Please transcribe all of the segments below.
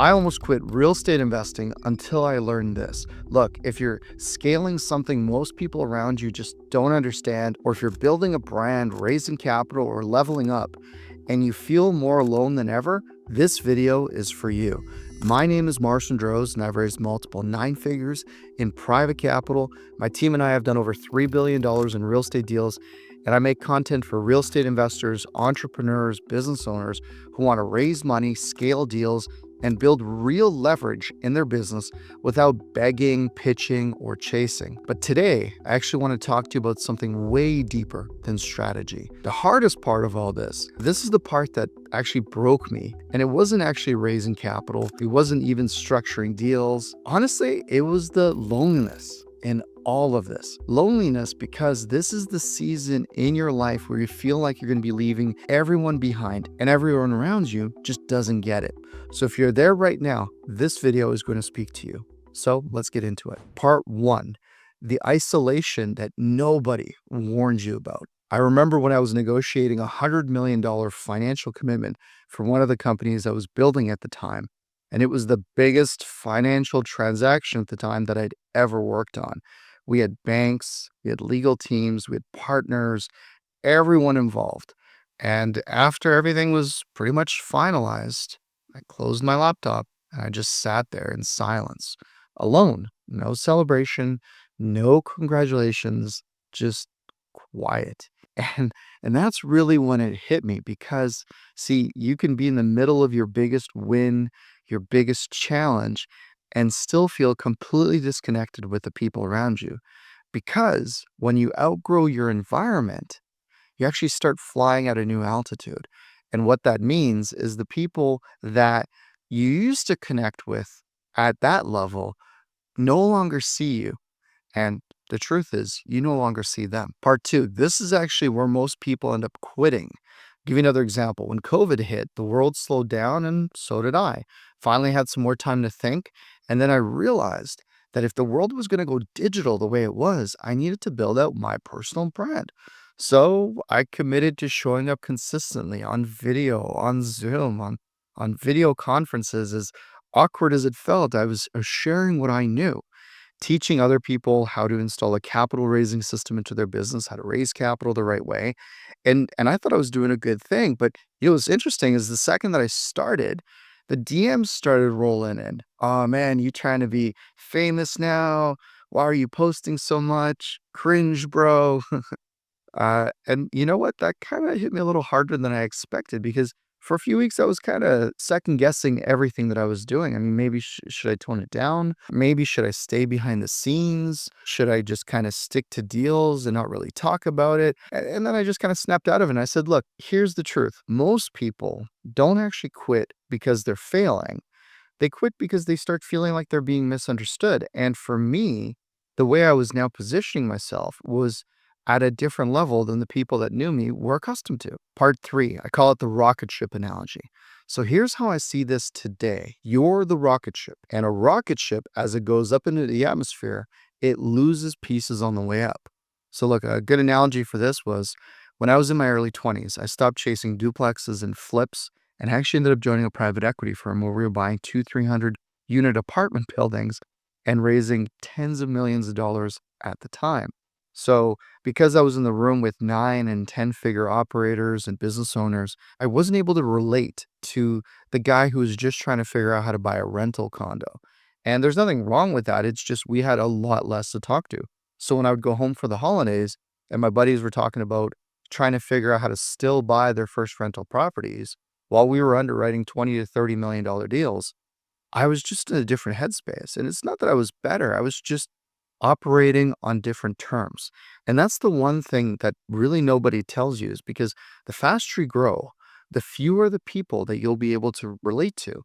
I almost quit real estate investing until I learned this. Look, if you're scaling something most people around you just don't understand, or if you're building a brand, raising capital, or leveling up, and you feel more alone than ever, this video is for you. My name is Marshall Droz, and I've raised multiple nine figures in private capital. My team and I have done over $3 billion in real estate deals, and I make content for real estate investors, entrepreneurs, business owners who want to raise money, scale deals, and build real leverage in their business without begging, pitching, or chasing. But today, I actually want to talk to you about something way deeper than strategy. The hardest part of all this is the part that actually broke me. And it wasn't actually raising capital, it wasn't even structuring deals. Honestly, it was the loneliness in all of this. Loneliness because this is the season in your life where you feel like you're going to be leaving everyone behind and everyone around you just doesn't get it. So if you're there right now, this video is going to speak to you. So let's get into it. Part 1, the isolation that nobody warned you about. I remember when I was negotiating a $100 million financial commitment for one of the companies I was building at the time. And it was the biggest financial transaction at the time that I'd ever worked on. We had banks, we had legal teams, we had partners, everyone involved. And after everything was pretty much finalized, I closed my laptop and I just sat there in silence, alone. No celebration, no congratulations, just quiet. And that's really when it hit me because see, you can be in the middle of your biggest win, your biggest challenge, and still feel completely disconnected with the people around you. Because when you outgrow your environment, you actually start flying at a new altitude. And what that means is the people that you used to connect with at that level no longer see you. And the truth is, you no longer see them. Part 2, this is actually where most people end up quitting. Give you another example. When COVID hit, the world slowed down and so did I. Finally had some more time to think. And then I realized that if the world was going to go digital the way it was, I needed to build out my personal brand. So I committed to showing up consistently on video, on Zoom, on video conferences. As awkward as it felt, I was sharing what I knew, teaching other people how to install a capital raising system into their business, how to raise capital the right way. And I thought I was doing a good thing. But what's interesting is the second that I started, the DMs started rolling in. Oh man, you trying to be famous now? Why are you posting so much? Cringe, bro. And you know what? That kind of hit me a little harder than I expected because for a few weeks I was kind of second guessing everything that I was doing. I mean, maybe should I tone it down? Maybe should I stay behind the scenes? Should I just kind of stick to deals and not really talk about it? And then I just kind of snapped out of it and I said, look, here's the truth. Most people don't actually quit because they're failing. They quit because they start feeling like they're being misunderstood. And for me, the way I was now positioning myself was at a different level than the people that knew me were accustomed to. Part 3, I call it the rocket ship analogy. So here's how I see this today. You're the rocket ship, and a rocket ship, as it goes up into the atmosphere, it loses pieces on the way up. So look, a good analogy for this was when I was in my early 20s, I stopped chasing duplexes and flips and I actually ended up joining a private equity firm where we were buying 300 unit apartment buildings and raising tens of millions of dollars at the time. So because I was in the room with 9 and 10 figure operators and business owners, I wasn't able to relate to the guy who was just trying to figure out how to buy a rental condo. And there's nothing wrong with that. It's just we had a lot less to talk to. So when I would go home for the holidays and my buddies were talking about trying to figure out how to still buy their first rental properties, while we were underwriting 20 to $30 million deals, I was just in a different headspace. And it's not that I was better, I was just operating on different terms. And that's the one thing that really nobody tells you is because the faster you grow, the fewer the people that you'll be able to relate to.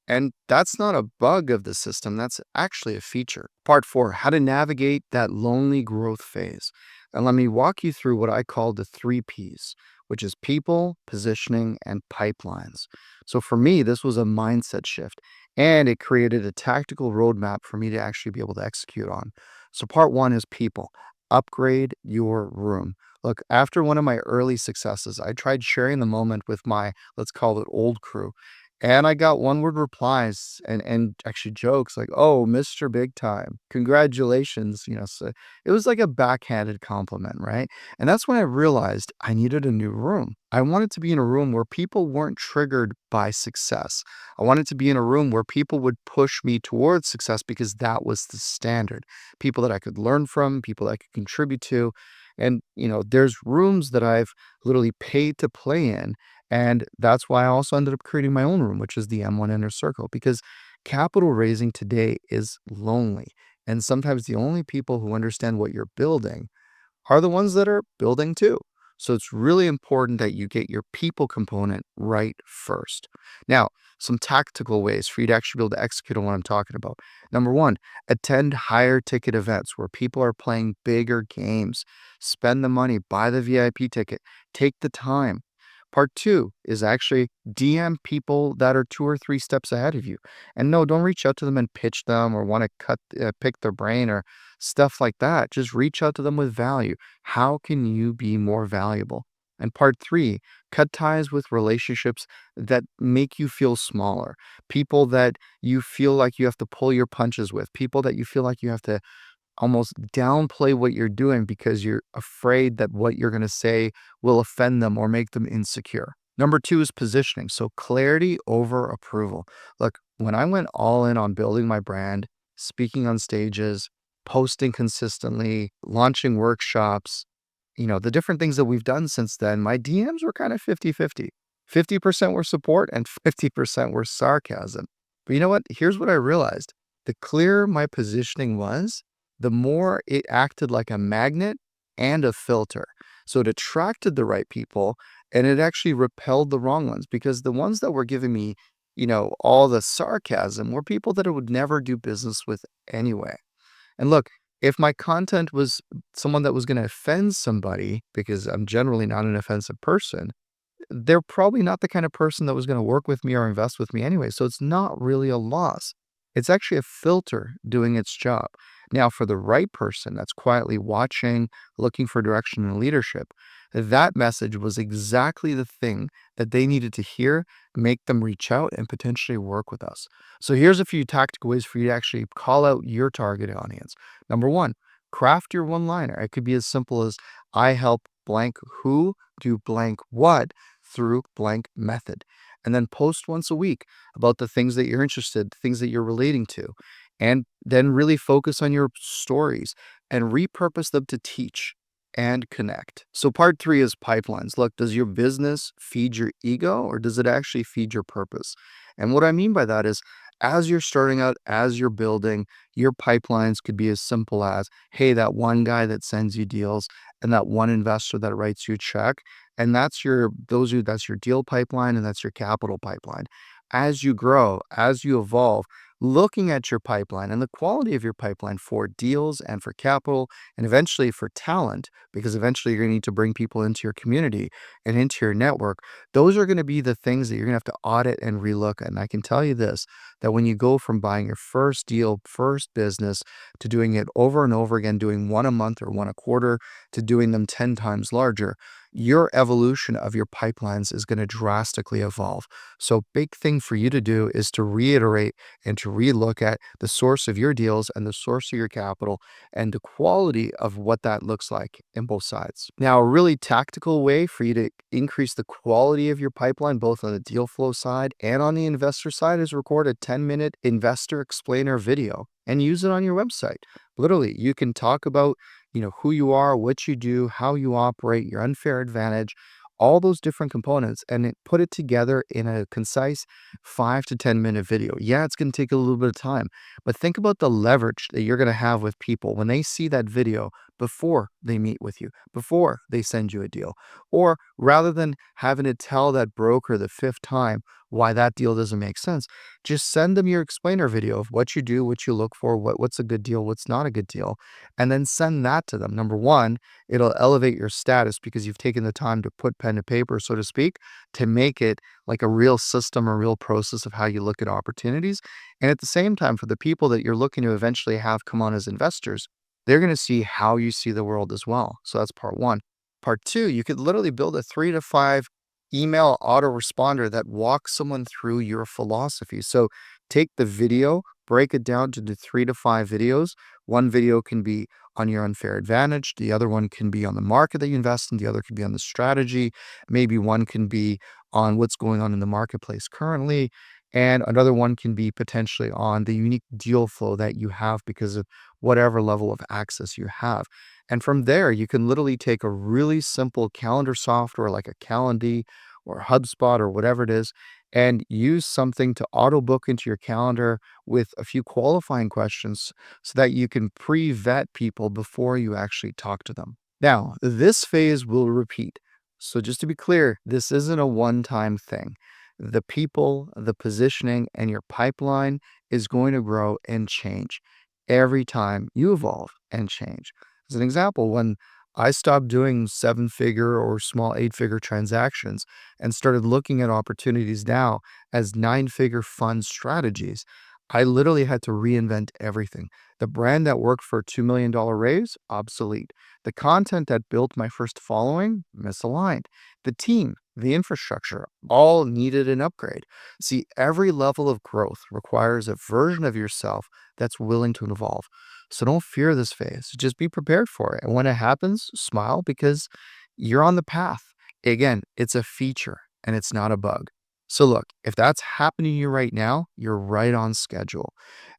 And that's not a bug of the system, that's actually a feature. Part 4, how to navigate that lonely growth phase. And let me walk you through what I call the 3 Ps, which is people, positioning, and pipelines. So for me, this was a mindset shift and it created a tactical roadmap for me to actually be able to execute on. So part 1 is people. Upgrade your room. Look, after one of my early successes, I tried sharing the moment with my, let's call it old crew. And I got one-word replies and actually jokes like, "Oh, Mr. Big Time, congratulations," so it was like a backhanded compliment, right? And that's when I realized I needed a new room. I wanted to be in a room where people weren't triggered by success. I wanted to be in a room where people would push me towards success because that was the standard. People that I could learn from, people that I could contribute to. And, there's rooms that I've literally paid to play in, and that's why I also ended up creating my own room, which is the M1 Inner Circle, because capital raising today is lonely. And sometimes the only people who understand what you're building are the ones that are building too. So it's really important that you get your people component right first. Now, some tactical ways for you to actually be able to execute on what I'm talking about. Number one, attend higher ticket events where people are playing bigger games. Spend the money, buy the VIP ticket, take the time. Part two is actually DM people that are 2 or 3 steps ahead of you. And no, don't reach out to them and pitch them or want to pick their brain or stuff like that. Just reach out to them with value. How can you be more valuable? And part three, cut ties with relationships that make you feel smaller. People that you feel like you have to pull your punches with. People that you feel like you have to almost downplay what you're doing because you're afraid that what you're going to say will offend them or make them insecure. Number two is positioning. So clarity over approval. Look, when I went all in on building my brand, speaking on stages, posting consistently, launching workshops, the different things that we've done since then, my DMs were kind of 50-50. 50% were support and 50% were sarcasm. But you know what? Here's what I realized. The clearer my positioning was, the more it acted like a magnet and a filter. So it attracted the right people and it actually repelled the wrong ones because the ones that were giving me, all the sarcasm were people that I would never do business with anyway. And look, if my content was someone that was going to offend somebody, because I'm generally not an offensive person, they're probably not the kind of person that was going to work with me or invest with me anyway. So it's not really a loss. It's actually a filter doing its job. Now, for the right person that's quietly watching, looking for direction and leadership, that message was exactly the thing that they needed to hear, make them reach out and potentially work with us. So here's a few tactical ways for you to actually call out your target audience. Number one, craft your one liner. It could be as simple as I help blank who do blank what through blank method. And then post once a week about the things that you're interested, things that you're relating to. And then really focus on your stories and repurpose them to teach and connect. So part three is pipelines. Look, does your business feed your ego or does it actually feed your purpose? And what I mean by that is as you're starting out, as you're building, your pipelines could be as simple as, hey, that one guy that sends you deals and that one investor that writes you a check. And that's your deal pipeline and that's your capital pipeline. As you grow, as you evolve, looking at your pipeline and the quality of your pipeline for deals and for capital and eventually for talent, because eventually you're going to need to bring people into your community and into your network. Those are going to be the things that you're going to have to audit and relook at. And I can tell you this, that when you go from buying your first deal, first business, to doing it over and over again, doing one a month or one a quarter, to doing them 10 times larger, your evolution of your pipelines is going to drastically evolve. So, big thing for you to do is to reiterate and to relook at the source of your deals and the source of your capital and the quality of what that looks like in both sides. Now, a really tactical way for you to increase the quality of your pipeline, both on the deal flow side and on the investor side, is record a 10-minute investor explainer video and use it on your website. Literally, you can talk about who you are, what you do, how you operate, your unfair advantage, all those different components, and put it together in a concise 5 to 10 minute video. Yeah, it's going to take a little bit of time, but think about the leverage that you're going to have with people when they see that video before they meet with you, before they send you a deal. Or rather than having to tell that broker the fifth time why that deal doesn't make sense, just send them your explainer video of what you do, what you look for, what's a good deal, what's not a good deal, and then send that to them. Number one, it'll elevate your status because you've taken the time to put pen to paper, so to speak, to make it like a real system, a real process of how you look at opportunities. And at the same time, for the people that you're looking to eventually have come on as investors, they're going to see how you see the world as well. So that's part one. Part two, you could literally build a 3 to 5 email autoresponder that walks someone through your philosophy. So take the video, break it down to the 3 to 5 videos. One video can be on your unfair advantage, the other one can be on the market that you invest in, the other can be on the strategy, maybe one can be on what's going on in the marketplace currently, and another one can be potentially on the unique deal flow that you have because of whatever level of access you have. And from there, you can literally take a really simple calendar software like a Calendly or HubSpot or whatever it is, and use something to auto book into your calendar with a few qualifying questions so that you can pre-vet people before you actually talk to them. Now, this phase will repeat. So just to be clear, this isn't a one-time thing. The people, the positioning, and your pipeline is going to grow and change every time you evolve and change. As an example, when I stopped doing 7 figure or small 8 figure transactions and started looking at opportunities now as 9 figure fund strategies, I literally had to reinvent everything. The brand that worked for a $2 million raise, obsolete. The content that built my first following, misaligned. The team, the infrastructure, all needed an upgrade. See, every level of growth requires a version of yourself that's willing to evolve. So don't fear this phase. Just be prepared for it. And when it happens, smile because you're on the path. Again, it's a feature and it's not a bug. So look, if that's happening to you right now, you're right on schedule.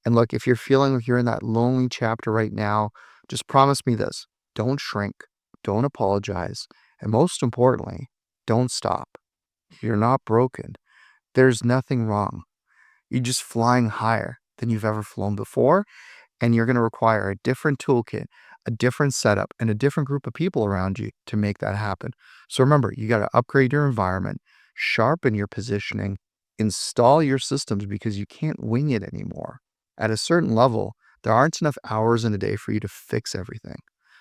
And look, if you're feeling like you're in that lonely chapter right now, just promise me this. Don't shrink, don't apologize, and most importantly, don't stop. You're not broken. There's nothing wrong. You're just flying higher than you've ever flown before, and you're going to require a different toolkit, a different setup, and a different group of people around you to make that happen. So remember, you got to upgrade your environment, sharpen your positioning, install your systems because you can't wing it anymore. At a certain level, there aren't enough hours in a day for you to fix everything.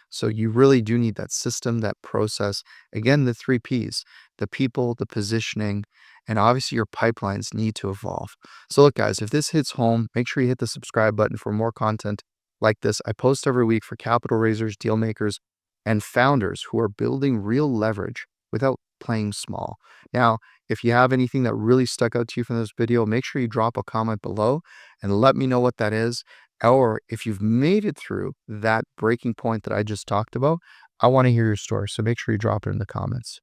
So you really do need that system, that process. Again, the 3 Ps, the people, the positioning, and obviously your pipelines need to evolve. So look, guys, if this hits home, make sure you hit the subscribe button for more content like this. I post every week for capital raisers, deal makers, and founders who are building real leverage without playing small. Now, if you have anything that really stuck out to you from this video, make sure you drop a comment below and let me know what that is. Or if you've made it through that breaking point that I just talked about, I want to hear your story. So make sure you drop it in the comments.